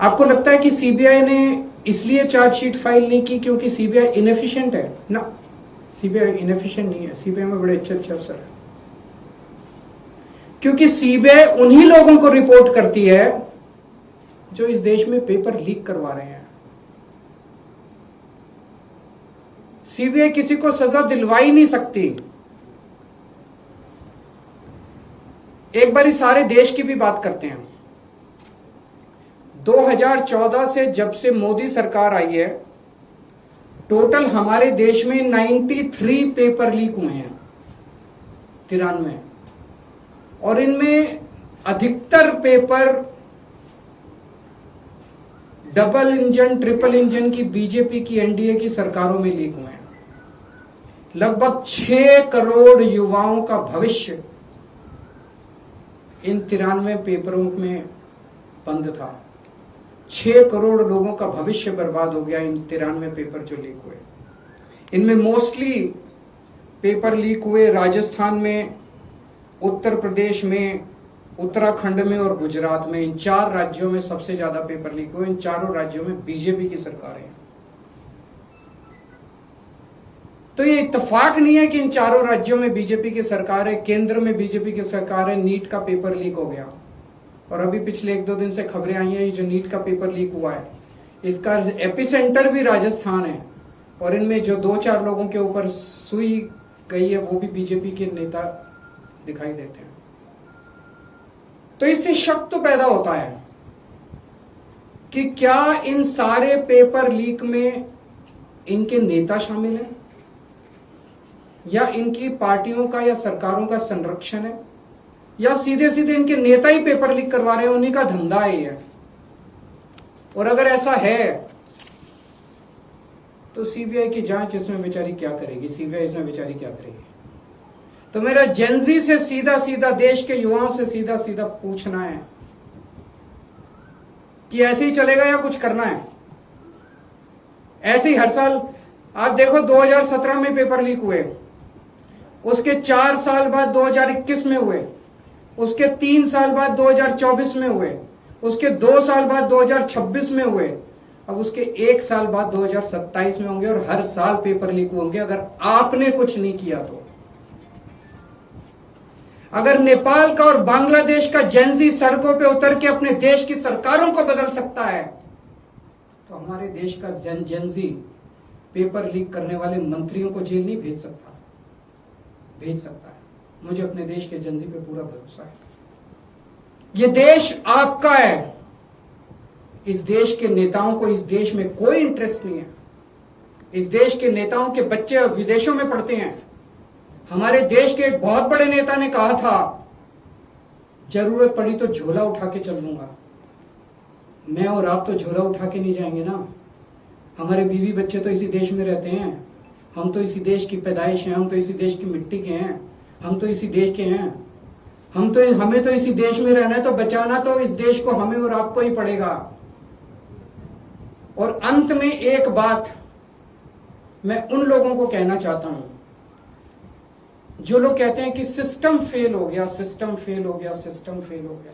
आपको लगता है कि सीबीआई ने इसलिए चार्जशीट फाइल नहीं की क्योंकि सीबीआई इनएफिशिएंट है? ना, सीबीआई इनएफिशिएंट नहीं है। सीबीआई में बड़े अच्छे अच्छे अफसर है, क्योंकि सीबीआई उन्हीं लोगों को रिपोर्ट करती है जो इस देश में पेपर लीक करवा रहे हैं। सीबीआई किसी को सजा दिलवा ही नहीं सकती। एक बार सारे देश की भी बात करते हैं। 2014 से जब से मोदी सरकार आई है, टोटल हमारे देश में 93 पेपर लीक हुए हैं, 93, और इनमें अधिकतर paper double engine triple engine की बीजेपी की एनडीए की सरकारों में लीक हुए हैं। लगभग 6 करोड़ युवाओं का भविष्य इन 93 पेपरों में बंद था। 6 करोड़ लोगों का भविष्य बर्बाद हो गया इन 93 पेपर जो लीक हुए। इनमें मोस्टली पेपर लीक हुए राजस्थान में, उत्तर प्रदेश में, उत्तराखंड में और गुजरात में। इन 4 राज्यों में सबसे ज्यादा पेपर लीक हुए। इन चारों राज्यों में बीजेपी की सरकार है। तो ये इत्तेफाक नहीं है कि इन चारों राज्यों में बीजेपी की सरकार है, केंद्र में बीजेपी की सरकार है, नीट का पेपर लीक हो गया। और अभी पिछले 1-2 दिन से खबरें आई हैं, जो नीट का पेपर लीक हुआ है इसका एपिसेंटर भी राजस्थान है, और इनमें जो 2-4 लोगों के ऊपर सुई गई है वो भी बीजेपी के नेता दिखाई देते हैं। तो इससे शक तो पैदा होता है कि क्या इन सारे पेपर लीक में इनके नेता शामिल हैं, या इनकी पार्टियों का या सरकारों का संरक्षण है, या सीधे सीधे इनके नेता ही पेपर लीक करवा रहे हैं, उन्हीं का धंधा है। और अगर ऐसा है तो सीबीआई की जांच इसमें बेचारी क्या करेगी? सीबीआई इसमें बेचारी क्या करेगी? तो मेरा जेनजी से सीधा सीधा, देश के युवाओं से सीधा सीधा पूछना है कि ऐसे ही चलेगा या कुछ करना है? ऐसे ही हर साल आप देखो, 2017 में पेपर लीक हुए, उसके 4 साल बाद 2021 में हुए, उसके 3 साल बाद 2024 में हुए, उसके 2 साल बाद 2026 में हुए, अब उसके 1 साल बाद 2027 में होंगे, और हर साल पेपर लीक होंगे अगर आपने कुछ नहीं किया तो। अगर नेपाल का और बांग्लादेश का जेनजी सड़कों पे उतर के अपने देश की सरकारों को बदल सकता है, तो हमारे देश का जेनजी पेपर लीक करने वाले मंत्रियों को जेल नहीं भेज सकता? भेज सकता है। मुझे अपने देश के जेनजी पे पूरा भरोसा है। ये देश आपका है। इस देश के नेताओं को इस देश में कोई इंटरेस्ट नहीं है। इस देश के नेताओं के बच्चे विदेशों में पढ़ते हैं। हमारे देश के एक बहुत बड़े नेता ने कहा था, जरूरत पड़ी तो झोला उठा के चल लूंगा। मैं और आप तो झोला उठा के नहीं जाएंगे ना। हमारे बीवी बच्चे तो इसी देश में रहते हैं। हम तो इसी देश की पैदाइश हैं, हम तो इसी देश की मिट्टी के हैं, हम तो इसी देश के हैं। हमें तो इसी देश में रहना है, तो बचाना तो इस देश को हमें और आपको ही पड़ेगा। और अंत में एक बात मैं उन लोगों को कहना चाहता हूं जो लोग कहते हैं कि सिस्टम फेल हो गया, सिस्टम फेल हो गया, सिस्टम फेल हो गया।